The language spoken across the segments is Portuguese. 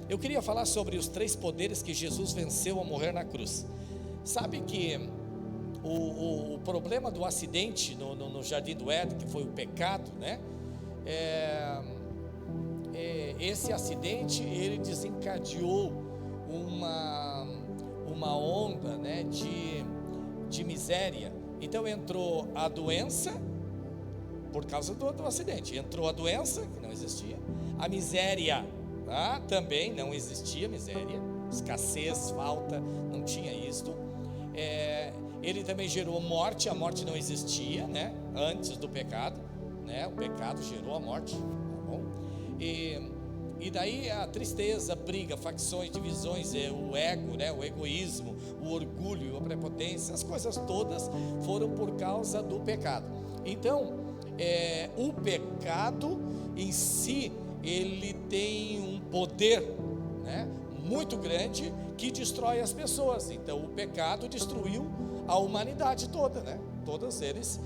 Eu queria falar sobre os 3 poderes que Jesus venceu ao morrer na cruz. Sabe que o problema do acidente no Jardim do Éden, que foi o pecado, né? Esse acidente, ele desencadeou uma onda, né, de miséria. Então entrou a doença, por causa do acidente. Entrou a doença, que não existia. A miséria, também não existia miséria. Escassez, falta, não tinha isto. Ele também gerou morte. A morte não existia, né, antes do pecado, né? O pecado gerou a morte, tá bom? E daí a tristeza, briga, facções, divisões, o ego, né, o egoísmo, o orgulho, a prepotência, as coisas todas foram por causa do pecado. Então, o pecado em si, ele tem um poder, né, muito grande, que destrói as pessoas. Então o pecado destruiu a humanidade toda, né? Todos eles,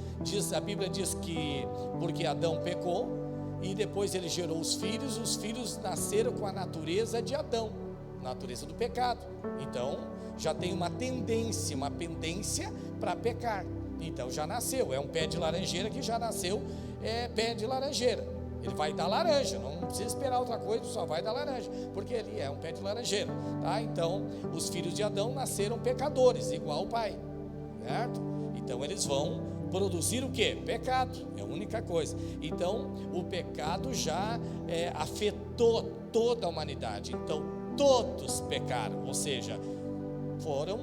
a Bíblia diz que porque Adão pecou, e depois ele gerou os filhos nasceram com a natureza de Adão, natureza do pecado. Então já tem uma pendência para pecar. Então já nasceu, é um pé de laranjeira que já nasceu, pé de laranjeira. Ele vai dar laranja, não precisa esperar outra coisa, só vai dar laranja, porque ele é um pé de laranjeira, tá? Então os filhos de Adão nasceram pecadores, igual o pai, certo? Então eles vão produzir o que? Pecado, é a única coisa. Então o pecado já afetou toda a humanidade. Então todos pecaram, ou seja, foram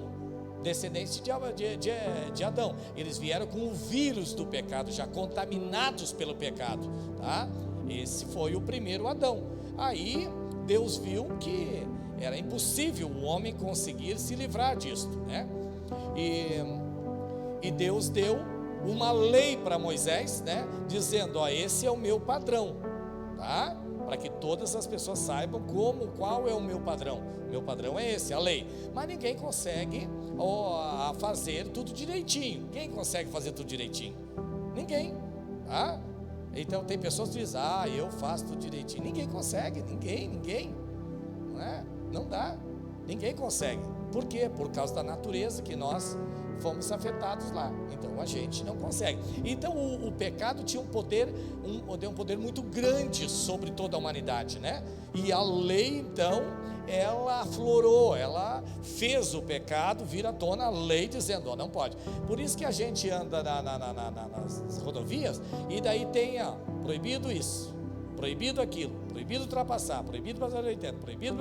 descendentes de Adão. Eles vieram com o vírus do pecado, já contaminados pelo pecado, tá? Esse foi o primeiro Adão. Aí Deus viu que era impossível o homem conseguir se livrar disso, né? E Deus deu uma lei para Moisés, né? Dizendo: ó, esse é o meu padrão, tá? Para que todas as pessoas saibam qual é o meu padrão. Meu padrão é esse, a lei. Mas ninguém consegue fazer tudo direitinho. Quem consegue fazer tudo direitinho? Ninguém, tá? Então tem pessoas que dizem: eu faço tudo direitinho. Ninguém consegue, ninguém, não é? Não dá, ninguém consegue. Por quê? Por causa da natureza que nós fomos afetados lá. Então a gente não consegue. Então o pecado tinha um poder muito grande sobre toda a humanidade, né? E a lei, então, ela aflorou, ela fez o pecado vir à tona, a lei dizendo: não pode. Por isso que a gente anda nas rodovias, e daí tem proibido isso, proibido aquilo, proibido ultrapassar, proibido passar 80, proibido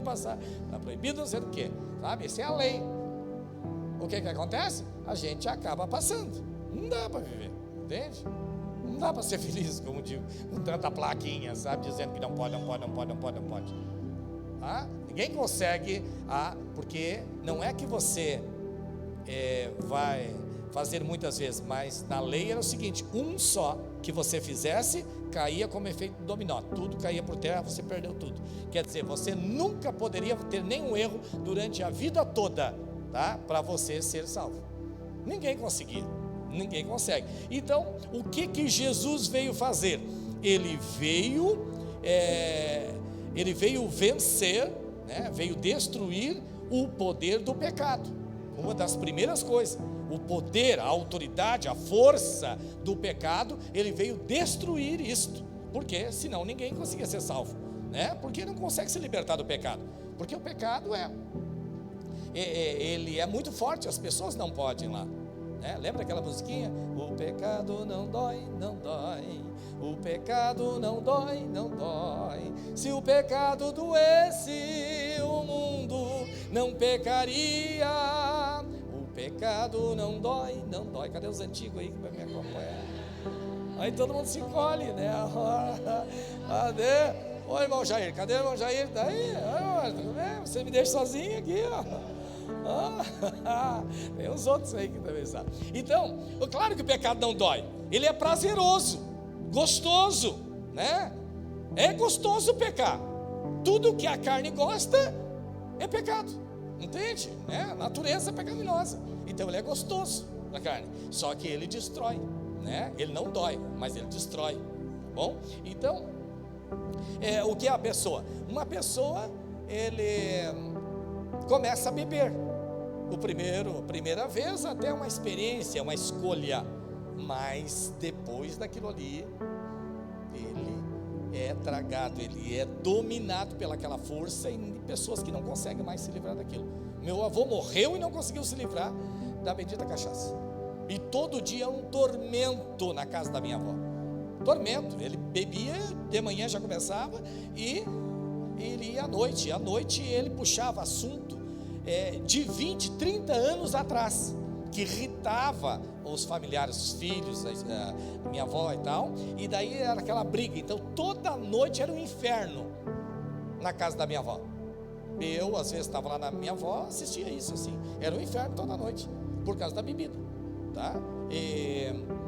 passar, proibido não sei o que, sabe? Essa é a lei. O que acontece? A gente acaba passando. Não dá para viver, entende? Não dá para ser feliz, como digo, com tanta plaquinha, sabe? Dizendo que não pode. Ninguém consegue, porque não é que você vai fazer muitas vezes, mas na lei era o seguinte: um só que você fizesse, caía como efeito dominó, tudo caía por terra, você perdeu tudo. Quer dizer, você nunca poderia ter nenhum erro durante a vida toda, tá? Para você ser salvo. Ninguém conseguia, ninguém consegue. Então, o que Jesus veio fazer? Ele veio vencer, né? Veio destruir o poder do pecado. Uma das primeiras coisas, o poder, a autoridade, a força do pecado, ele veio destruir isto, porque senão ninguém conseguia ser salvo, né? Porque não consegue se libertar do pecado, porque o pecado ele é muito forte, as pessoas não podem ir lá, né? Lembra aquela musiquinha? O pecado não dói, não dói, o pecado não dói, não dói, se o pecado doesse, o mundo não pecaria. O pecado não dói, não dói. Cadê os antigos aí que vai me acompanhar? Aí todo mundo se encolhe, né? Cadê? Ô irmão Jair, cadê o irmão Jair? Tá aí? Você me deixa sozinho aqui, ó. Tem uns outros aí que também sabem. Então, claro que o pecado não dói. Ele é prazeroso, gostoso, né? É gostoso pecar. Tudo que a carne gosta é pecado, entende? A natureza é pecaminosa. Então ele é gostoso na carne, só que ele destrói, né? Ele não dói, mas ele destrói, tá bom? Então O que é a pessoa? Uma pessoa, ele começa a beber. Primeira vez até uma experiência, uma escolha, mas depois daquilo ali, ele é tragado, ele é dominado pelaquela força, e pessoas que não conseguem mais se livrar daquilo. Meu avô morreu e não conseguiu se livrar da bendita cachaça, e todo dia um tormento na casa da minha avó, tormento. Ele bebia, de manhã já começava, e ele ia à noite ele puxava assunto de 20, 30 anos atrás, que irritava os familiares, os filhos, a minha avó e tal, e daí era aquela briga. Então toda noite era um inferno na casa da minha avó. Eu às vezes estava lá na minha avó, assistia isso assim, era um inferno toda noite, por causa da bebida, tá?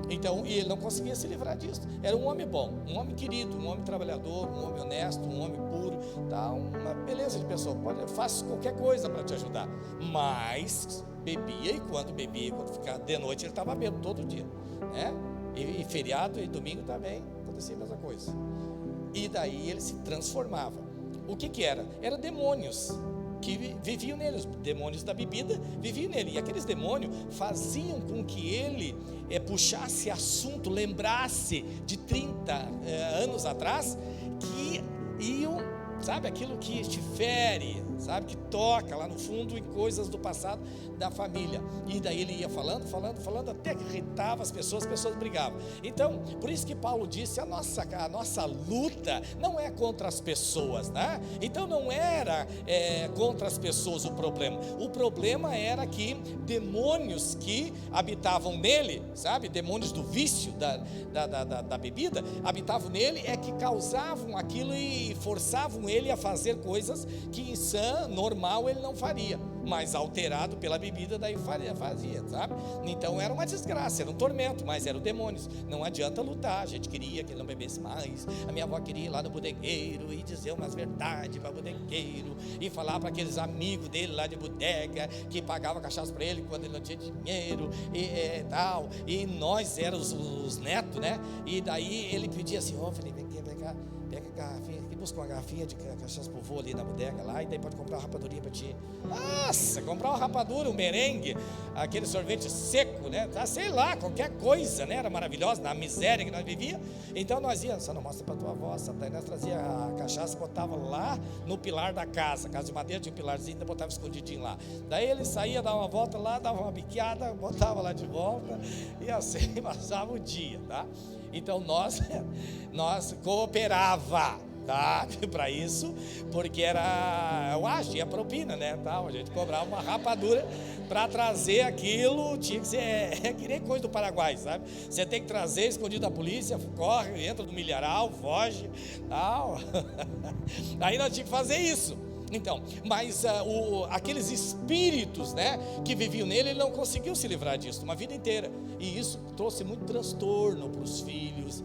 Então, e ele não conseguia se livrar disso. Era um homem bom, um homem querido, um homem trabalhador, um homem honesto, um homem puro, tá? Uma beleza de pessoa. Eu faço qualquer coisa para te ajudar, mas bebia, e quando ficava de noite, ele estava bebendo todo dia, né? E feriado e domingo também acontecia a mesma coisa. E daí ele se transformava. O que era? Era demônios que viviam nele, os demônios da bebida viviam nele, e aqueles demônios faziam com que ele puxasse assunto, lembrasse de 30 anos atrás, que iam, sabe, aquilo que te fere, sabe, que toca lá no fundo em coisas do passado da família, e daí ele ia falando, até que irritava as pessoas brigavam. Então, por isso que Paulo disse, a nossa luta não é contra as pessoas, né? Então não era contra as pessoas o problema era que demônios que habitavam nele, sabe, demônios do vício, da bebida, habitavam nele, que causavam aquilo e forçavam ele a fazer coisas que em sã, normal, ele não faria, mas alterado pela bebida, daí fazia, sabe? Então era uma desgraça, era um tormento, mas eram demônios. Não adianta lutar. A gente queria que ele não bebesse mais. A minha avó queria ir lá no bodegueiro e dizer umas verdades para o bodegueiro, e falar para aqueles amigos dele lá de bodega, que pagava cachaça para ele quando ele não tinha dinheiro e tal, e nós éramos os netos, né? E daí ele pedia assim: ô Felipe, vem cá, pega a garrafinha aqui, busca uma garrafinha de cachaça pro vô ali na bodega lá, e daí pode comprar uma rapadurinha para ti. Nossa, comprar uma rapadura, um merengue, aquele sorvete seco, né? Sei lá, qualquer coisa, né? Era maravilhosa, na miséria que nós vivíamos. Então nós íamos, só não mostra para tua avó, daí nós trazia a cachaça, botava lá no pilar da casa de madeira, tinha um pilarzinho, ainda botava escondidinho lá. Daí ele saía, dava uma volta lá, dava uma biqueada, botava lá de volta, e assim passava o dia, tá? Então nós cooperava, tá? Para isso, porque tinha propina, né? Tal, a gente cobrava uma rapadura para trazer aquilo, tinha que ser, que nem coisa do Paraguai, sabe? Você tem que trazer escondido da polícia, corre, entra no milharal, foge, tal. Aí nós tínhamos que fazer isso. Então, mas aqueles espíritos, né, que viviam nele, ele não conseguiu se livrar disso uma vida inteira, e isso trouxe muito transtorno para os filhos,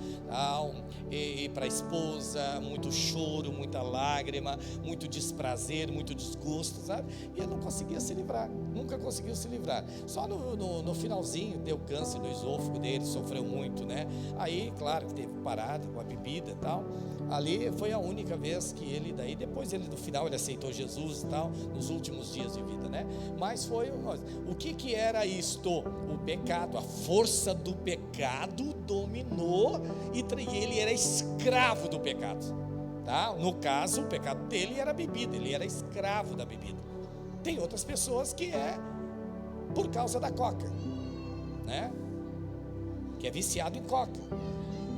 e para a esposa, muito choro, muita lágrima, muito desprazer, muito desgosto, sabe? E ele não conseguia se livrar, nunca conseguiu se livrar. Só no finalzinho deu câncer no esôfago dele, sofreu muito, né? Aí, claro que teve parada com a bebida e tal. Ali foi a única vez que ele, daí depois no final ele aceitou Jesus e tal, nos últimos dias de vida, né? Mas o que era isto? O pecado, a força do pecado dominou, e ele era escravo do pecado, tá? No caso, o pecado dele era a bebida, ele era escravo da bebida. Tem outras pessoas que por causa da coca, né? Que é viciado em coca,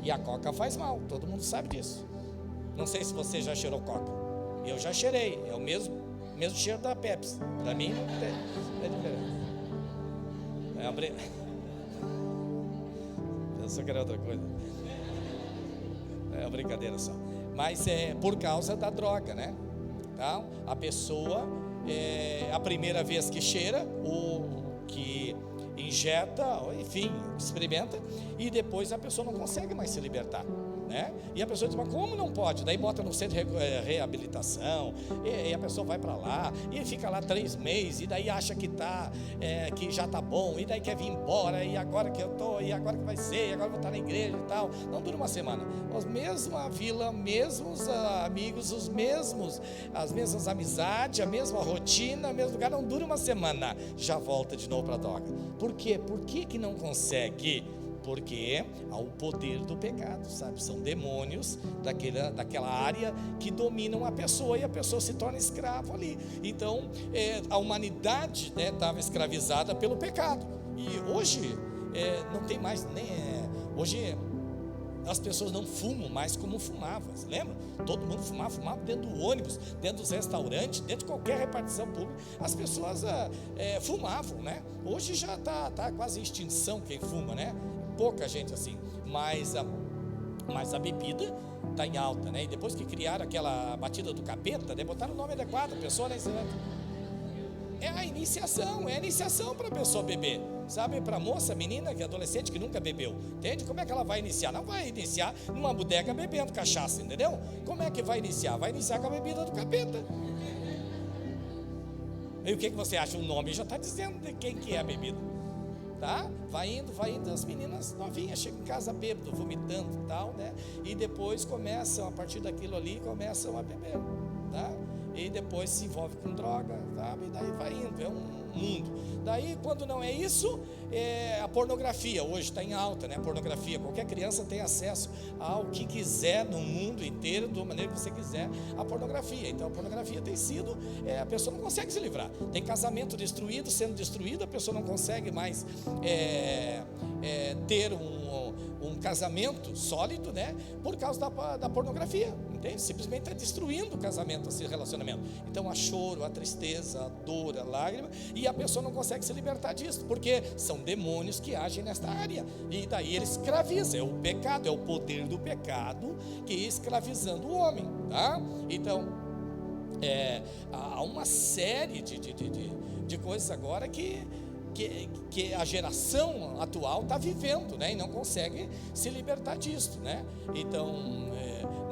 e a coca faz mal, todo mundo sabe disso. Não sei se você já cheirou coca. Eu já cheirei, é o mesmo cheiro da Pepsi. Para mim não tem diferença. Pensou que era outra coisa. É uma brincadeira só. Mas é por causa da droga, né? Então, a pessoa, a primeira vez que cheira, ou que injeta, enfim, experimenta, e depois a pessoa não consegue mais se libertar, né? E a pessoa diz, mas como não pode? Daí bota no centro de reabilitação, e a pessoa vai para lá, e fica lá 3 meses, e daí acha que que já está bom, e daí quer vir embora, e agora que eu estou, e agora que vai ser, e agora vou estar na igreja e tal. Não dura uma semana. Os mesma vila, mesmos amigos, as mesmas amizades, a mesma rotina, o mesmo lugar, não dura uma semana, já volta de novo para a droga. Por quê? Por que não consegue? Porque há o poder do pecado, sabe? São demônios daquela área que dominam a pessoa, e a pessoa se torna escravo ali. Então, a humanidade estava escravizada pelo pecado. E hoje, não tem mais nem... hoje, as pessoas não fumam mais como fumavam, você lembra? Todo mundo fumava dentro do ônibus, dentro dos restaurantes, dentro de qualquer repartição pública. As pessoas fumavam, né? Hoje já está quase em extinção quem fuma, né? Pouca gente assim, mas a bebida está em alta, né? E depois que criaram aquela batida do capeta, botaram o nome adequado, a pessoa, né? É a iniciação para a pessoa beber, sabe? Para moça, menina, que é adolescente, que nunca bebeu, entende? Como é que ela vai iniciar? Não vai iniciar numa bodega bebendo cachaça, entendeu? Como é que vai iniciar? Vai iniciar com a bebida do capeta. E o que você acha? O nome já está dizendo de quem que é a bebida, tá? Vai indo, as meninas novinhas chegam em casa bêbado, vomitando e tal, né? E depois começam, a partir daquilo ali, começam a beber, tá? E depois se envolve com droga, sabe? E daí vai indo, é um mundo. Daí, quando não é isso, a pornografia, hoje está em alta, né? A pornografia, qualquer criança tem acesso ao que quiser no mundo inteiro, da maneira que você quiser, a pornografia. Então, a pornografia tem sido, a pessoa não consegue se livrar. Tem casamento destruído, sendo destruído, a pessoa não consegue mais ter um casamento sólido, né? Por causa da pornografia, entende? Simplesmente está destruindo o casamento, esse relacionamento. Então, há choro, há tristeza, há dor, há lágrima, e a pessoa não consegue se libertar disso, porque são demônios que agem nesta área, e daí ele escraviza. É o pecado, é o poder do pecado que escravizando o homem, tá? Então, há uma série de coisas agora que a geração atual está vivendo, né? E não consegue se libertar disso, né? Então,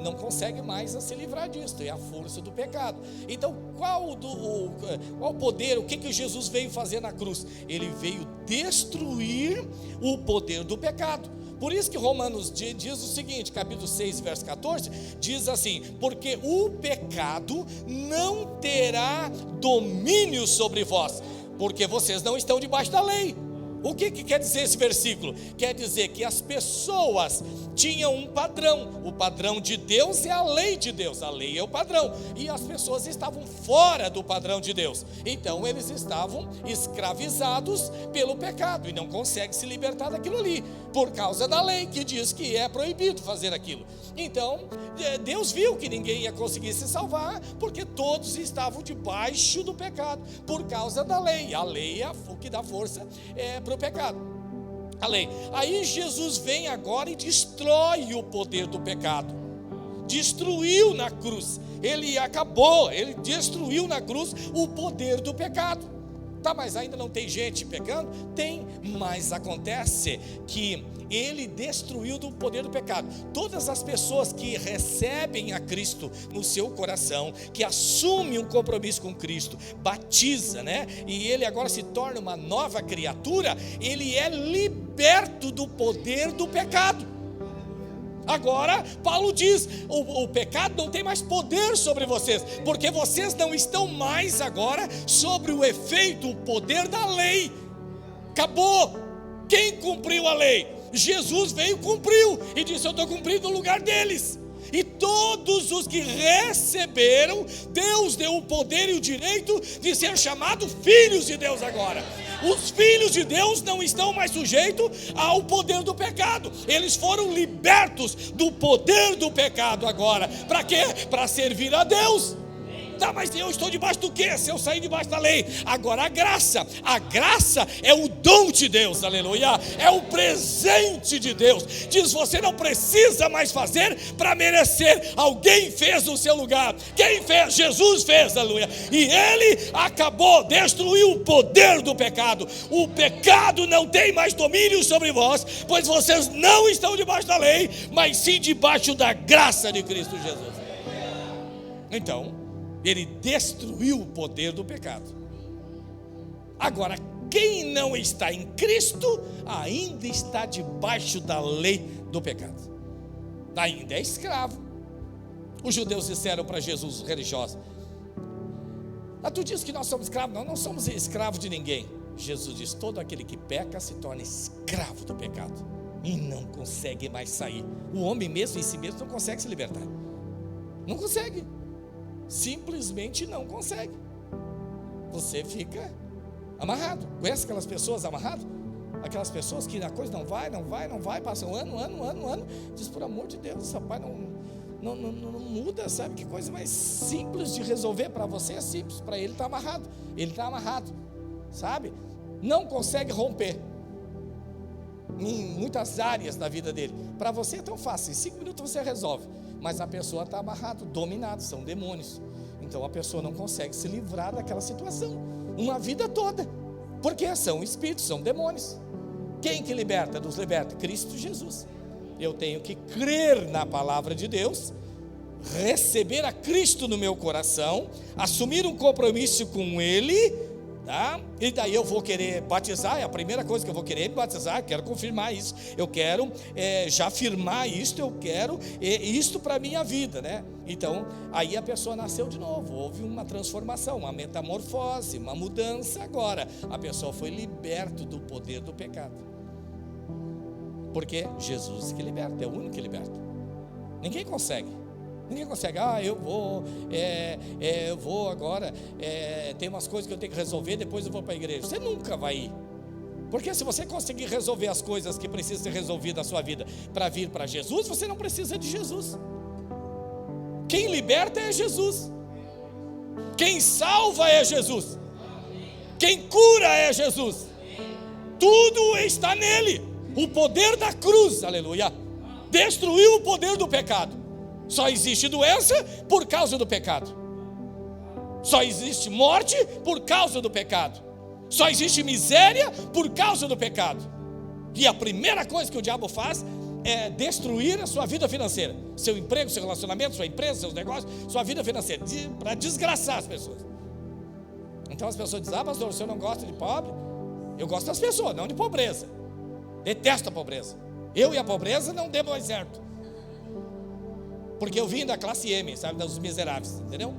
não consegue mais se livrar disso. É a força do pecado. Então, qual o poder? O que Jesus veio fazer na cruz? Ele veio destruir o poder do pecado. Por isso que Romanos diz o seguinte, capítulo 6, verso 14, diz assim: porque o pecado não terá domínio sobre vós, porque vocês não estão debaixo da lei. O que quer dizer esse versículo? Quer dizer que as pessoas tinham um padrão. O padrão de Deus é a lei de Deus. A lei é o padrão. E as pessoas estavam fora do padrão de Deus. Então eles estavam escravizados pelo pecado e não conseguem se libertar daquilo ali, por causa da lei que diz que é proibido fazer aquilo. Então Deus viu que ninguém ia conseguir se salvar, porque todos estavam debaixo do pecado, por causa da lei. A lei é o que dá força para o pecado, a lei. Aí Jesus vem agora e destrói o poder do pecado. Destruiu na cruz. Ele destruiu na cruz o poder do pecado. Tá, mas ainda não tem gente pecando? Tem, mas acontece que ele destruiu o poder do pecado. Todas as pessoas que recebem a Cristo no seu coração, que assumem um compromisso com Cristo, batiza, né? E ele agora se torna uma nova criatura, ele é liberto do poder do pecado. Agora, Paulo diz, o pecado não tem mais poder sobre vocês, porque vocês não estão mais agora sobre o efeito, o poder da lei. Acabou. Quem cumpriu a lei? Jesus veio, cumpriu, e disse: eu estou cumprindo no lugar deles. E todos os que receberam, Deus deu o poder e o direito de ser chamados filhos de Deus agora. Os filhos de Deus não estão mais sujeitos ao poder do pecado. Eles foram libertos do poder do pecado agora. Para quê? Para servir a Deus. Tá, mas eu estou debaixo do quê? Se eu sair debaixo da lei. Agora a graça é o dom de Deus, aleluia, é o presente de Deus. Diz, você não precisa mais fazer para merecer. Alguém fez no seu lugar. Quem fez? Jesus fez, aleluia. E Ele acabou, destruiu o poder do pecado. O pecado não tem mais domínio sobre vós, pois vocês não estão debaixo da lei, mas sim debaixo da graça de Cristo Jesus. Então, Ele destruiu o poder do pecado. Agora, quem não está em Cristo, ainda está debaixo da lei do pecado. Ainda é escravo. Os judeus disseram para Jesus, os religiosos: tu diz que nós somos escravos? Nós não somos escravos de ninguém. Jesus diz, todo aquele que peca se torna escravo do pecado e não consegue mais sair. O homem mesmo em si mesmo não consegue se libertar. Não consegue. Simplesmente não consegue. Você fica amarrado. Conhece aquelas pessoas amarradas? Aquelas pessoas que a coisa não vai, passa um ano. Diz, por amor de Deus, rapaz, não muda, sabe? Que coisa mais simples de resolver. Para você é simples, para ele está amarrado. Ele está amarrado, sabe? Não consegue romper em muitas áreas da vida dele. Para você é tão fácil, em 5 minutos você resolve. Mas a pessoa está amarrada, dominada, são demônios. Então a pessoa não consegue se livrar daquela situação uma vida toda, porque são espíritos, são demônios. Quem que liberta? Nos liberta? Cristo Jesus. Eu tenho que crer na palavra de Deus, receber a Cristo no meu coração, assumir um compromisso com Ele, tá? E daí eu vou querer batizar. É a primeira coisa que eu vou querer me batizar. Quero confirmar isso, eu quero já afirmar isto, eu quero isto para a minha vida, né? Então, aí a pessoa nasceu de novo, houve uma transformação, uma metamorfose, uma mudança. Agora, a pessoa foi liberta do poder do pecado, porque Jesus que liberta, é o único que liberta. Ninguém consegue. Eu vou agora, tem umas coisas que eu tenho que resolver, depois eu vou para a igreja. Você nunca vai ir, porque se você conseguir resolver as coisas que precisam ser resolvidas na sua vida para vir para Jesus, você não precisa de Jesus. Quem liberta é Jesus, quem salva é Jesus, quem cura é Jesus. Tudo está nele. O poder da cruz, aleluia, destruiu o poder do pecado. Só existe doença por causa do pecado. Só existe morte por causa do pecado. Só existe miséria por causa do pecado. E a primeira coisa que o diabo faz é destruir a sua vida financeira. Seu emprego, seu relacionamento, sua empresa, seus negócios, sua vida financeira, para desgraçar as pessoas. Então as pessoas dizem, pastor, o senhor não gosta de pobre? Eu gosto das pessoas, não de pobreza. Detesto a pobreza. Eu e a pobreza não demos mais certo. Porque eu vim da classe M, sabe, dos miseráveis, entendeu?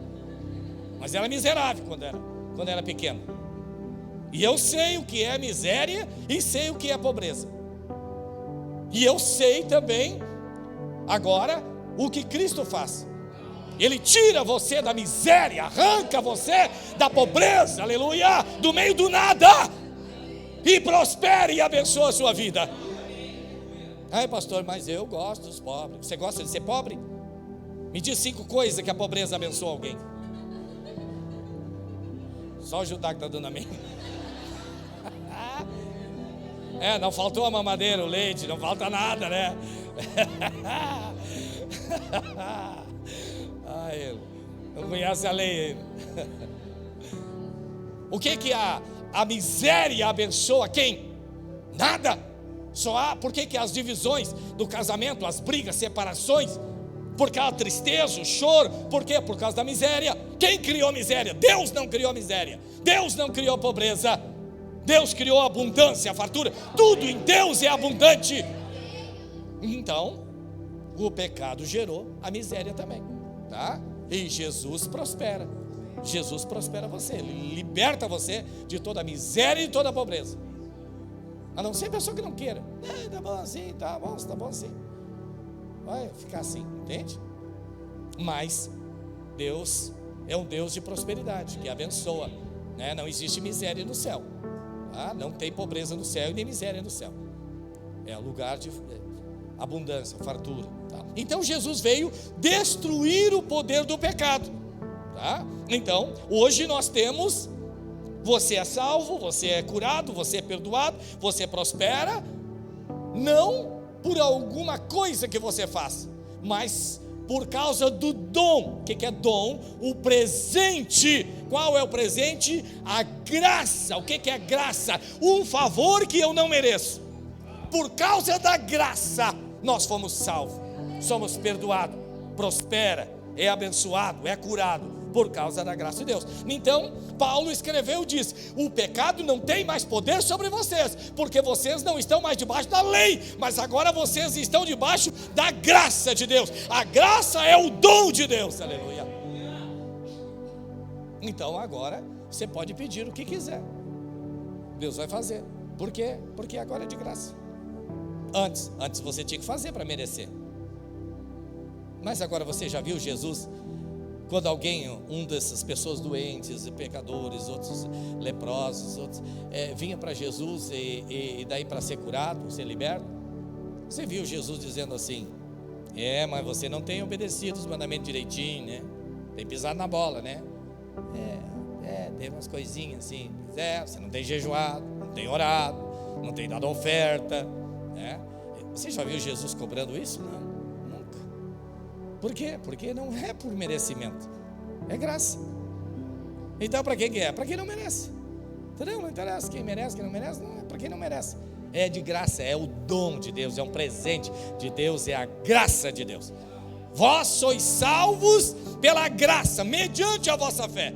Mas era miserável quando era pequeno. E eu sei o que é miséria e sei o que é pobreza. E eu sei também, agora, o que Cristo faz. Ele tira você da miséria, arranca você da pobreza, aleluia, do meio do nada, e prospere e abençoa a sua vida. Ai, pastor, mas eu gosto dos pobres. Você gosta de ser pobre? Me diz 5 coisas que a pobreza abençoa alguém. Só o Judá que está dando amém. Não faltou a mamadeira, o leite, não falta nada, né? Ai, não conhece a lei ainda. O que a miséria abençoa quem? Nada. Só há, por que as divisões do casamento, as brigas, separações, por causa da tristeza, o choro, por quê? Por causa da miséria. Quem criou a miséria? Deus não criou a miséria, Deus não criou a pobreza, Deus criou a abundância, a fartura. Tudo em Deus é abundante. Então, o pecado gerou a miséria também, tá? E Jesus prospera você, Ele liberta você de toda a miséria e de toda a pobreza. A não ser a pessoa que não queira. Tá bom assim, tá bom assim. Vai ficar assim, entende? Mas Deus é um Deus de prosperidade, que abençoa, né? Não existe miséria no céu, tá? Não tem pobreza no céu e nem miséria no céu. É lugar de abundância, fartura, tá? Então Jesus veio destruir o poder do pecado. tá? Então, hoje nós temos: você é salvo, você é curado, você é perdoado, você prospera, não por alguma coisa que você faz, mas por causa do dom. O que é dom? O presente. Qual é o presente? A graça. O que é graça? Um favor que eu não mereço. Por causa da graça, nós fomos salvos, somos perdoados, prospera, é abençoado, é curado, por causa da graça de Deus. Então, Paulo escreveu e diz: o pecado não tem mais poder sobre vocês, porque vocês não estão mais debaixo da lei, mas agora vocês estão debaixo da graça de Deus. A graça é o dom de Deus, aleluia. Então agora você pode pedir o que quiser, Deus vai fazer. Por quê? Porque agora é de graça. Antes você tinha que fazer para merecer. Mas agora você já viu Jesus? Quando alguém, um dessas pessoas doentes, pecadores, outros leprosos, outros, vinha para Jesus e daí para ser curado, ser liberto, você viu Jesus dizendo assim: mas você não tem obedecido os mandamentos direitinho, né? Tem pisado na bola, né? Tem umas coisinhas assim, você não tem jejuado, não tem orado, não tem dado oferta, né? Você já viu Jesus cobrando isso? Não, nunca. Por quê? Porque não é por merecimento, é graça. Então para quem é? Para quem não merece. Entendeu? Não interessa quem merece, quem não merece, não, é para quem não merece. É de graça, é o dom de Deus, é um presente de Deus, é a graça de Deus. Vós sois salvos pela graça, mediante a vossa fé.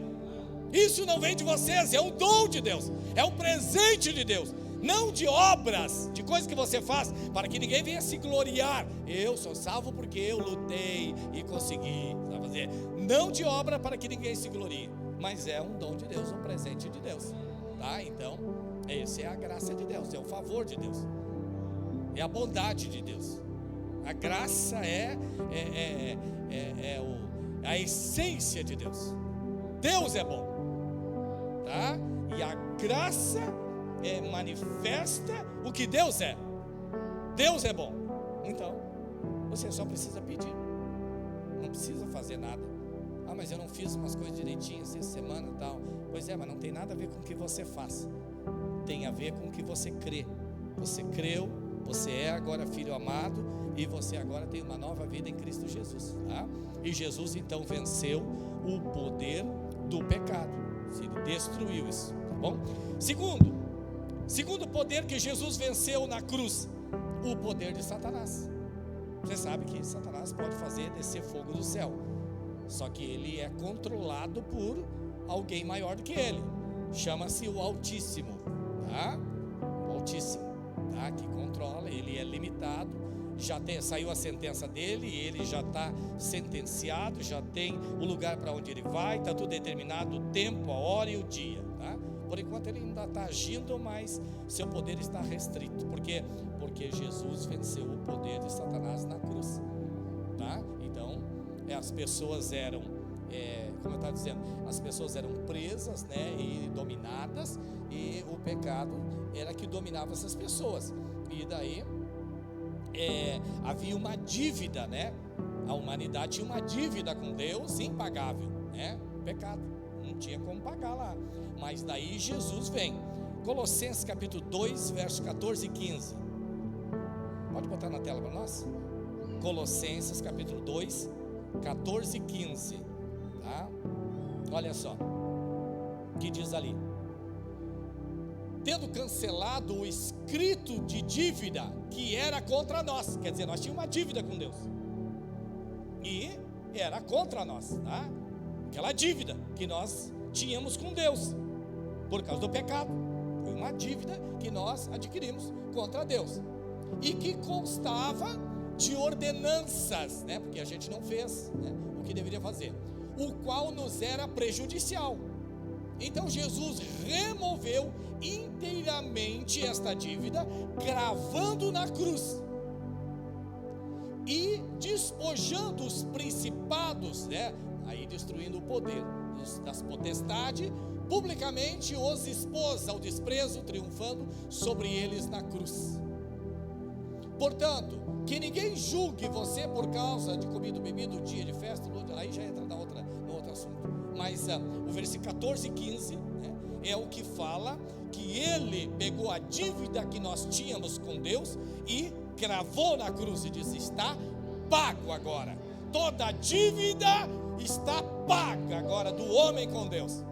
Isso não vem de vocês, é um dom de Deus, é um presente de Deus. Não de obras, de coisas que você faz, para que ninguém venha se gloriar. Eu sou salvo porque eu lutei e consegui fazer. Não de obra para que ninguém se glorie, mas é um dom de Deus, um presente de Deus, tá? Então, essa é a graça de Deus, é o favor de Deus, é a bondade de Deus. A graça é a essência de Deus. Deus é bom, tá? E a graça manifesta o que Deus é. Deus é bom. Então, você só precisa pedir, não precisa fazer nada. Mas eu não fiz umas coisas direitinhas essa semana e tal. Pois mas não tem nada a ver com o que você faz, tem a ver com o que você crê. Você creu, você é agora filho amado, e você agora tem uma nova vida em Cristo Jesus, tá? E Jesus então venceu o poder do pecado, ele destruiu isso, tá bom? Segundo poder que Jesus venceu na cruz, o poder de Satanás. Você sabe que Satanás pode fazer descer fogo do céu, só que ele é controlado por alguém maior do que ele, chama-se o Altíssimo, tá? O Altíssimo, tá? Que controla, ele é limitado, saiu a sentença dele, ele já está sentenciado, já tem o lugar para onde ele vai, está tudo determinado, o tempo, a hora e o dia, tá? Por enquanto ele ainda está agindo, mas seu poder está restrito. Por quê? Porque Jesus venceu o poder de Satanás na cruz, tá? Então, as pessoas eram, como eu estava dizendo, as pessoas eram presas, né, e dominadas, e o pecado era que dominava essas pessoas. E daí havia uma dívida, né? A humanidade tinha uma dívida com Deus impagável, né? Pecado, não tinha como pagar lá. Mas daí Jesus vem. Colossenses capítulo 2, versos 14 e 15. Pode botar na tela para nós? Colossenses capítulo 2, 14 e 15, tá? Olha só o que diz ali: tendo cancelado o escrito de dívida que era contra nós. Quer dizer, nós tínhamos uma dívida com Deus e era contra nós, tá? Aquela dívida que nós tínhamos com Deus por causa do pecado, foi uma dívida que nós adquirimos contra Deus, e que constava de ordenanças, né? Porque a gente não fez, né, o que deveria fazer, o qual nos era prejudicial. Então Jesus removeu inteiramente esta dívida, cravando na cruz e despojando os principados, né? Aí destruindo o poder das potestades, publicamente os expôs ao desprezo, triunfando sobre eles na cruz. Portanto, que ninguém julgue você por causa de comida, bebida, dia de festa, aí já entra no outro assunto. Mas o versículo 14 e 15, né, é o que fala que ele pegou a dívida que nós tínhamos com Deus e cravou na cruz e disse: está pago agora. Toda a dívida está paga agora do homem com Deus.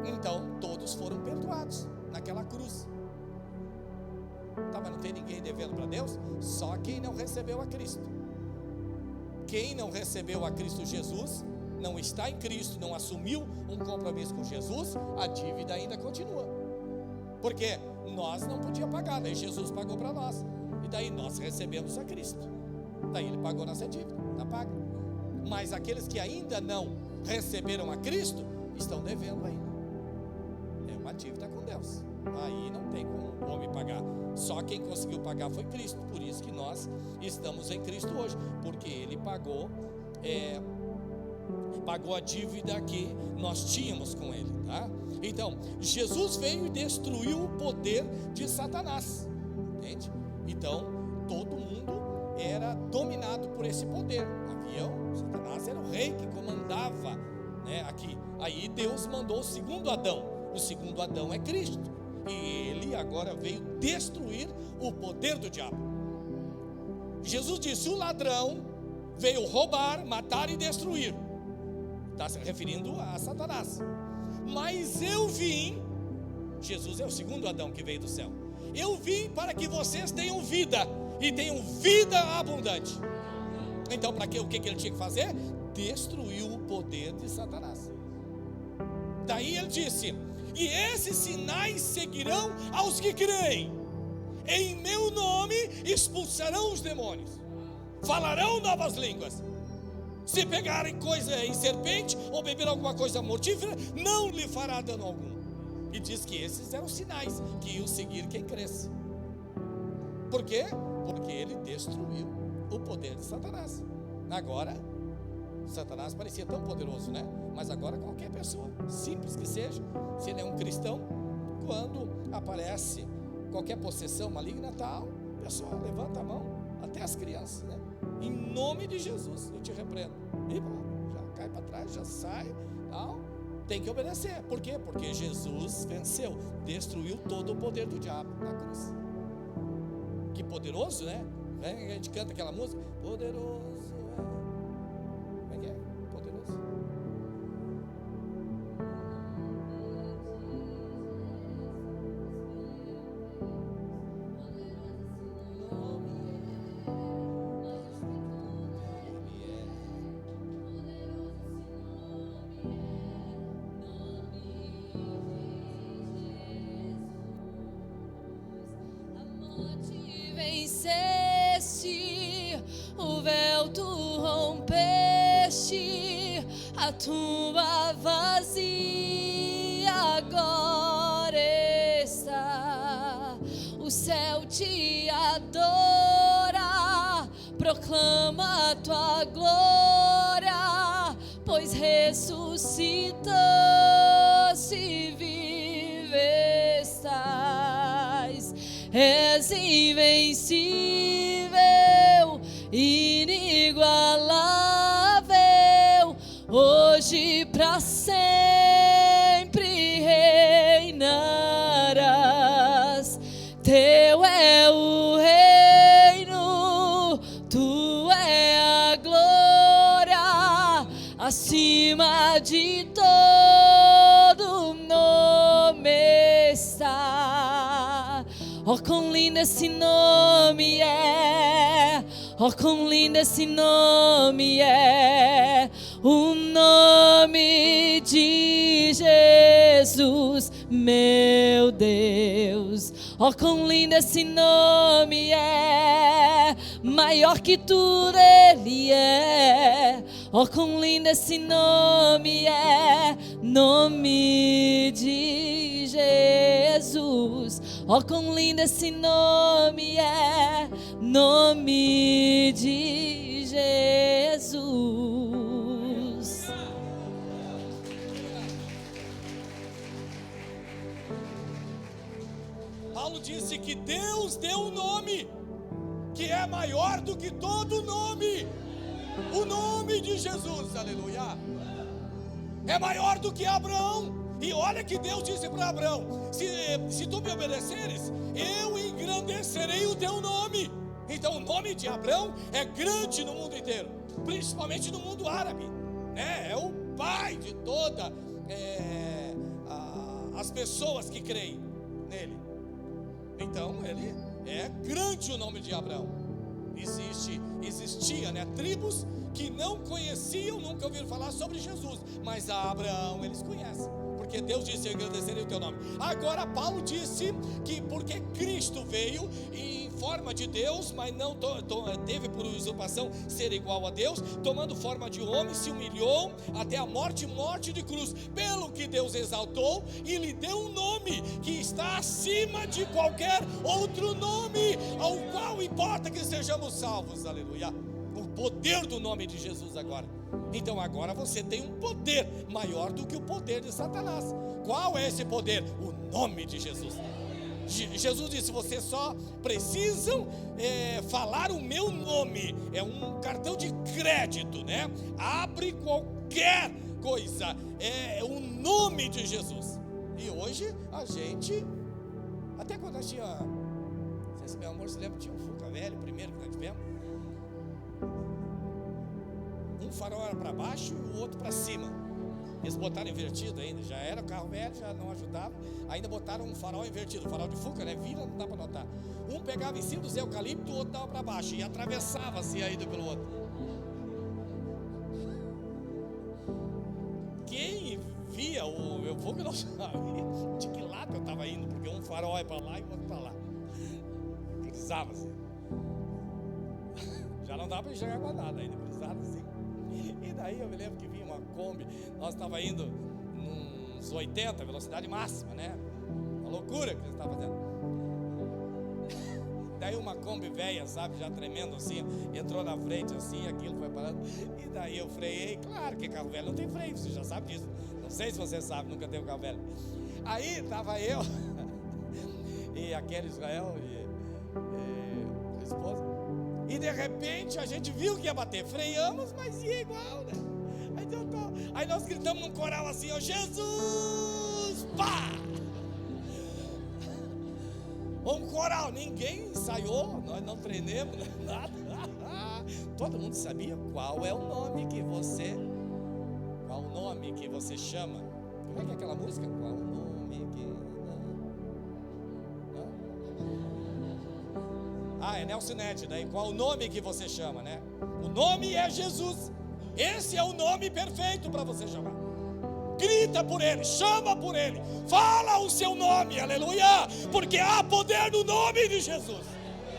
Então todos foram perdoados naquela cruz. Tá, mas não tem ninguém devendo para Deus? Só quem não recebeu a Cristo. Quem não recebeu a Cristo Jesus, não está em Cristo, não assumiu um compromisso com Jesus, a dívida ainda continua. Porque nós não podíamos pagar, daí Jesus pagou para nós. E daí nós recebemos a Cristo. Daí ele pagou nossa dívida, está paga. Mas aqueles que ainda não receberam a Cristo, estão devendo ainda. É uma dívida com Deus. Aí não tem como o homem pagar. Só quem conseguiu pagar foi Cristo. Por isso que nós estamos em Cristo hoje, porque ele pagou a dívida que nós tínhamos com ele, tá? Então, Jesus veio e destruiu o poder de Satanás, entende? Então, todo mundo era dominado por esse poder. Satanás era o rei que comandava, né, aqui. Aí Deus mandou o segundo Adão. O segundo Adão é Cristo. E ele agora veio destruir o poder do diabo. Jesus disse: o ladrão veio roubar, matar e destruir. Está se referindo a Satanás. Mas eu vim, Jesus é o segundo Adão que veio do céu. Eu vim para que vocês tenham vida, e tenham vida abundante. Então, para quê? O que ele tinha que fazer? Destruiu o poder de Satanás. Daí ele disse: e esses sinais seguirão aos que creem. Em meu nome expulsarão os demônios, falarão novas línguas. Se pegarem coisa em serpente ou beber alguma coisa mortífera, não lhe fará dano algum. E diz que esses eram sinais que iam seguir quem cresce. Por quê? Porque ele destruiu o poder de Satanás. Agora, Satanás parecia tão poderoso, né? Mas agora qualquer pessoa, simples que seja, se ele é um cristão, quando aparece qualquer possessão maligna, tal, a pessoa levanta a mão, até as crianças, né? Em nome de Jesus, eu te repreendo. E já cai para trás, já sai, tal. Tem que obedecer. Por quê? Porque Jesus venceu, destruiu todo o poder do diabo na cruz. Que poderoso, né? A gente canta aquela música, poderoso é. Como é que é? Poderoso. Venceste, o véu tu rompeste, a tumba vazia agora está. O céu te adora, proclama a tua glória, pois ressuscitaste e vive estás. És invencível, inigualável, hoje pra sempre reinarás. Teu é o reino, tu é a glória, acima de todo nome está. Oh, quão lindo esse nome é! Oh, quão lindo esse nome é! O nome de Jesus, meu Deus. Oh, quão lindo esse nome é! Maior que tudo Ele é. Oh, quão lindo esse nome é! Nome de Jesus. Oh, quão lindo esse nome é, nome de Jesus. Paulo disse que Deus deu um nome que é maior do que todo nome, o nome de Jesus, aleluia. é maior do que Abraão. E olha que Deus disse para Abraão: se tu me obedeceres, eu engrandecerei o teu nome. Então o nome de Abraão é grande no mundo inteiro, principalmente no mundo árabe, né? É o pai de toda as pessoas que creem nele. Então ele é grande o nome de Abraão. Existia, né, tribos que não conheciam, nunca ouviram falar sobre Jesus, mas a Abraão eles conhecem, porque Deus disse: eu engrandecerei o teu nome. Agora Paulo disse que porque Cristo veio em forma de Deus, mas não teve por usurpação ser igual a Deus, tomando forma de homem, se humilhou até a morte de cruz, pelo que Deus exaltou e lhe deu um nome que está acima de qualquer outro nome, ao qual importa que sejamos salvos. Aleluia. O poder do nome de Jesus agora. Então agora você tem um poder maior do que o poder de Satanás. Qual é esse poder? O nome de Jesus. Jesus disse: vocês só precisam falar o meu nome. É um cartão de crédito, né? Abre qualquer coisa, é o nome de Jesus. E hoje a gente, até quando nós tínhamos, não sei se meu amor se lembra, tinha um Fuca velho, primeiro que nós tivemos. Um farol era para baixo e o outro para cima. Eles botaram invertido ainda, já era carro velho, já não ajudava. Ainda botaram um farol invertido, farol de Fuca, né? Vira, não dá para notar. Um pegava em cima dos eucaliptos, o outro dava para baixo e atravessava-se a ida pelo outro. Quem via o meu Fuca não sabia de que lado eu estava indo, porque um farol é para lá e o outro para lá. Cruzava-se. Já não dá para enxergar com nada ainda, cruzava assim. E daí eu me lembro que vinha uma Kombi, nós estávamos indo uns 80, velocidade máxima, né? Uma loucura que eles estavam fazendo. Daí uma Kombi velha, sabe, já tremendo assim, entrou na frente assim, aquilo foi parando. E daí eu freiei, claro que carro velho não tem freio, você já sabe disso. Não sei se você sabe, nunca teve um carro velho. Aí estava eu e aquele Israel e a esposa. E de repente a gente viu que ia bater, freamos, mas ia igual, né? Aí nós gritamos num coral assim: ó, Jesus, pá! Um coral, ninguém ensaiou, nós não treinamos, nada. Todo mundo sabia qual é o nome que você chama. Como é que é aquela música? Qual o nome que... é Nelson Ned, daí qual o nome que você chama, né? O nome é Jesus. Esse é o nome perfeito para você chamar. Grita por ele, chama por ele, fala o seu nome, aleluia, porque há poder no nome de Jesus.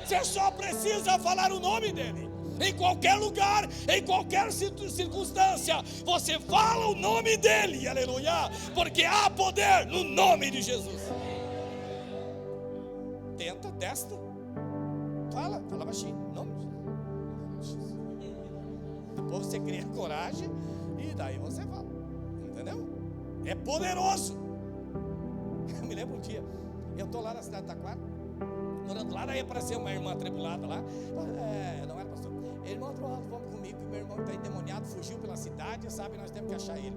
Você só precisa falar o nome dele. Em qualquer lugar, em qualquer circunstância, você fala o nome dele, aleluia, porque há poder no nome de Jesus. Tenta, testa. Fala baixinho, nome de Jesus. Depois você cria coragem e daí você fala, entendeu? É poderoso. Eu me lembro um dia, eu estou lá na cidade de Taquara, morando lá, daí apareceu uma irmã atribulada lá, não era pastor, irmão, vamos comigo, que meu irmão está endemoniado, fugiu pela cidade, sabe, nós temos que achar ele.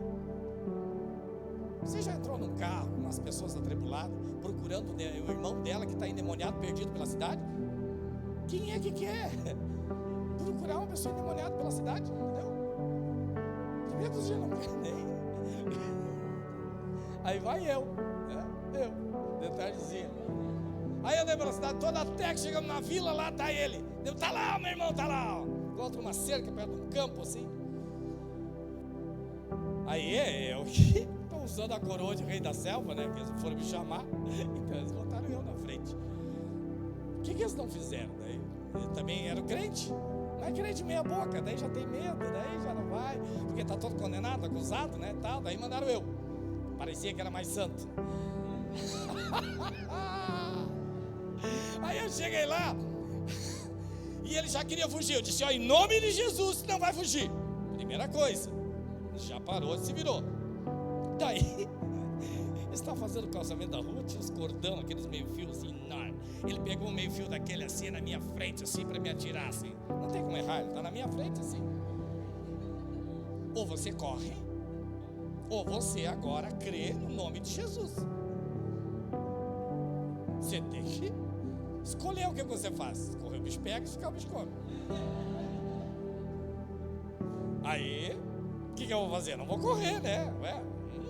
Você já entrou num carro com umas pessoas atribuladas, procurando o irmão dela que está endemoniado, perdido pela cidade? Quem é que quer procurar uma pessoa endemoniada pela cidade? Entendeu? Primeiro que você não quer nem. Aí vai eu, de tardezinha. Aí eu andei pela cidade toda, até que chegamos na vila, lá tá ele. Tá lá, meu irmão, tá lá, ó. Contra uma cerca, perto de um campo assim. Aí eu que estou usando a coroa de rei da selva, né? Que eles foram me chamar. Então eles botaram eu na frente. O que eles não fizeram? Daí ele também era crente, mas crente meia boca, daí já tem medo, daí já não vai, porque está todo condenado, acusado, né, tal. Daí mandaram eu, parecia que era mais santo. Aí eu cheguei lá e ele já queria fugir. Eu disse: ó, em nome de Jesus não vai fugir. Primeira coisa, já parou, se virou. Daí eles estavam fazendo o calçamento da rua, tinha os cordão, aqueles meio-fios assim, enormes. Ele pegou um meio-fio daquele assim na minha frente, assim, para me atirar assim. Não tem como errar, ele está na minha frente assim. Ou você corre, ou você agora crê no nome de Jesus. Você tem que escolher o que você faz. Correr o bicho pega, se ficar o bicho come. Aí, o que eu vou fazer? Não vou correr, né? Ué,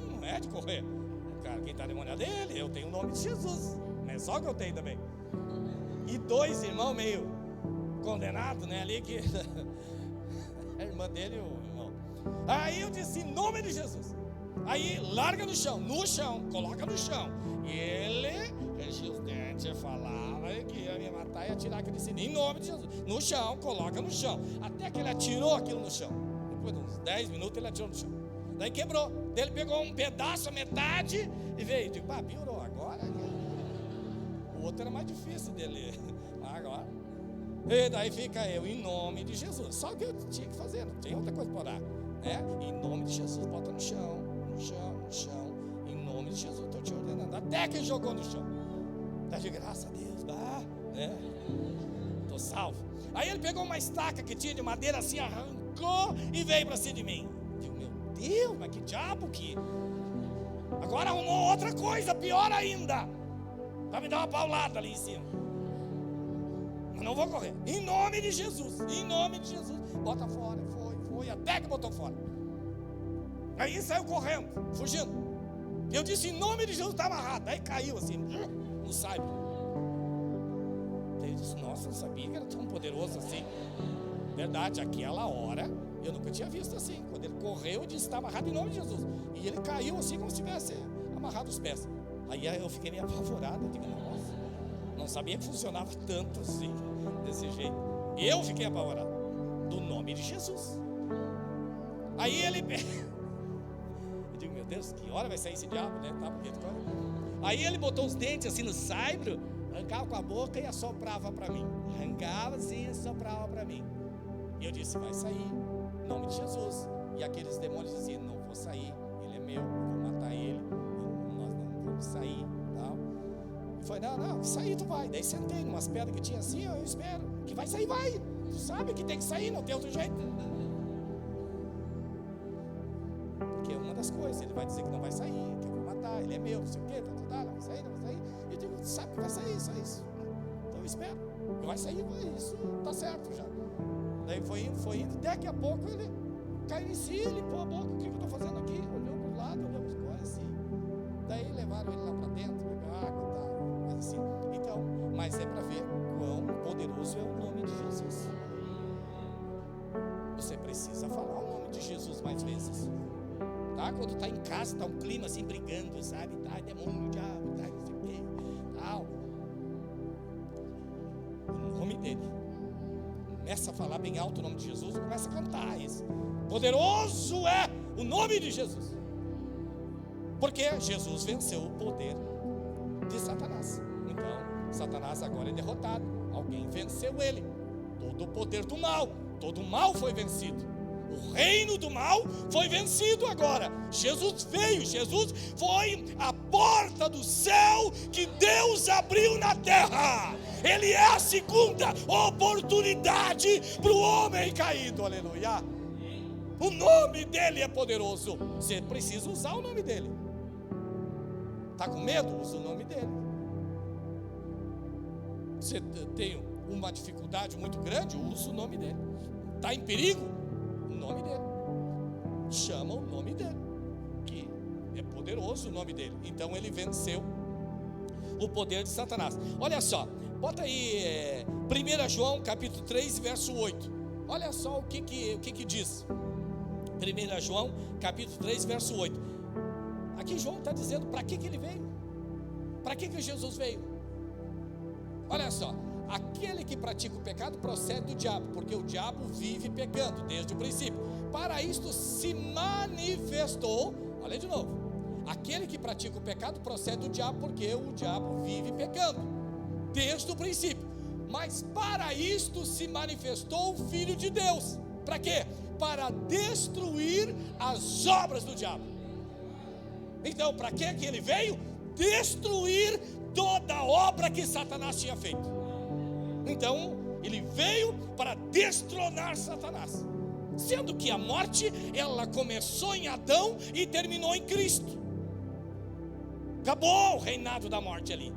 não é de correr. O cara, quem está demoniado é ele. Eu tenho o nome de Jesus. Não é só que eu tenho também. E 2 irmãos meio condenados, né? Ali que a irmã dele e o irmão. Aí eu disse, em nome de Jesus. Aí larga no chão, coloca no chão. E ele, regia os dentes, falava que ia me matar e atirar aquele sininho. Em nome de Jesus. No chão, coloca no chão. Até que ele atirou aquilo no chão. Depois de uns 10 minutos ele atirou no chão. Daí quebrou. Daí ele pegou um pedaço, a metade, e veio. Digo, pá, piorou agora. O outro era mais difícil dele. Agora. E daí fica eu, em nome de Jesus. Só que eu tinha que fazer, não tem outra coisa para orar. Né? Em nome de Jesus, bota no chão. Em nome de Jesus, estou te ordenando. Até que ele jogou no chão. Tá de graça a Deus, né? Estou salvo. Aí ele pegou uma estaca que tinha de madeira assim, arrancou e veio para cima de mim. Digo, meu Deus, mas que diabo que... Agora arrumou outra coisa, pior ainda. Vai me dar uma paulada ali em cima. Mas não vou correr. Em nome de Jesus. Bota fora, foi, até que botou fora. Aí saiu correndo, fugindo. Eu disse, em nome de Jesus, está amarrado. Aí caiu assim, no saibro. Daí eu disse, nossa, não sabia que era tão poderoso assim. Verdade, aquela hora, eu nunca tinha visto assim. Quando ele correu, eu disse, está amarrado em nome de Jesus. E ele caiu assim, como se tivesse amarrado os pés. Aí eu fiquei meio apavorado. Eu digo, nossa, não sabia que funcionava tanto assim, desse jeito. Eu fiquei apavorado. Do nome de Jesus. Aí ele... Eu digo, meu Deus, que hora vai sair esse diabo, né? Tá, porque... Aí ele botou os dentes assim no saibro, arrancava com a boca e assoprava para mim. Arrancava assim e assoprava para mim. E eu disse, vai sair, em nome de Jesus. E aqueles demônios diziam, não vou sair, ele é meu, eu vou matar ele, nós não vamos sair, tal. E foi, não, sair tu vai. Daí sentei numas pedras que tinha assim, eu espero, que vai sair, vai. Tu sabe que tem que sair, não tem outro jeito. Que é uma das coisas, ele vai dizer que não vai sair, que eu vou matar, ele é meu, não sei o que, não vai sair. E eu digo, sabe que vai sair, só isso. Então eu espero, vai sair, isso tá certo já. Daí foi indo, daqui a pouco ele caiu em si, limpou a boca, o que eu estou fazendo aqui? Olhou para o lado, olhou para os coisas assim. Daí levaram ele lá para dentro, bebeu água e tal, coisa assim. Então, mas é para ver quão poderoso é o nome de Jesus. Você precisa falar o nome de Jesus mais vezes. Tá? Quando está em casa, está um clima assim, brigando, sabe? Tá, demônio, diabo, tá, não sei o quê, tal. O nome dele. Começa a falar bem alto o nome de Jesus e começa a cantar isso. Poderoso é o nome de Jesus. Porque Jesus venceu o poder de Satanás. Então, Satanás agora é derrotado. Alguém venceu ele. Todo o poder do mal, todo o mal foi vencido. O reino do mal foi vencido agora. Jesus veio, Jesus foi a porta do céu que Deus abriu na terra. Ele é a segunda oportunidade para o homem caído, aleluia. O nome dele é poderoso. Você precisa usar o nome dele. Está com medo? Usa o nome dele. Você tem uma dificuldade muito grande? Usa o nome dele. Está em perigo? O nome dele. Chama o nome dele, que é poderoso o nome dele. Então ele venceu o poder de Satanás. Olha só, bota aí 1 João capítulo 3 verso 8. Olha só o que diz 1 João capítulo 3 verso 8. Aqui João está dizendo para que ele veio. Para que Jesus veio? Olha só, aquele que pratica o pecado procede do diabo, porque o diabo vive pecando desde o princípio. Para isto se manifestou, olha de novo, aquele que pratica o pecado procede do diabo, porque o diabo vive pecando desde o princípio. Mas para isto se manifestou o Filho de Deus. Para quê? Para destruir as obras do diabo. Então, para que ele veio? Destruir toda a obra que Satanás tinha feito. Então, ele veio para destronar Satanás. Sendo que a morte, ela começou em Adão e terminou em Cristo. Acabou o reinado da morte ali.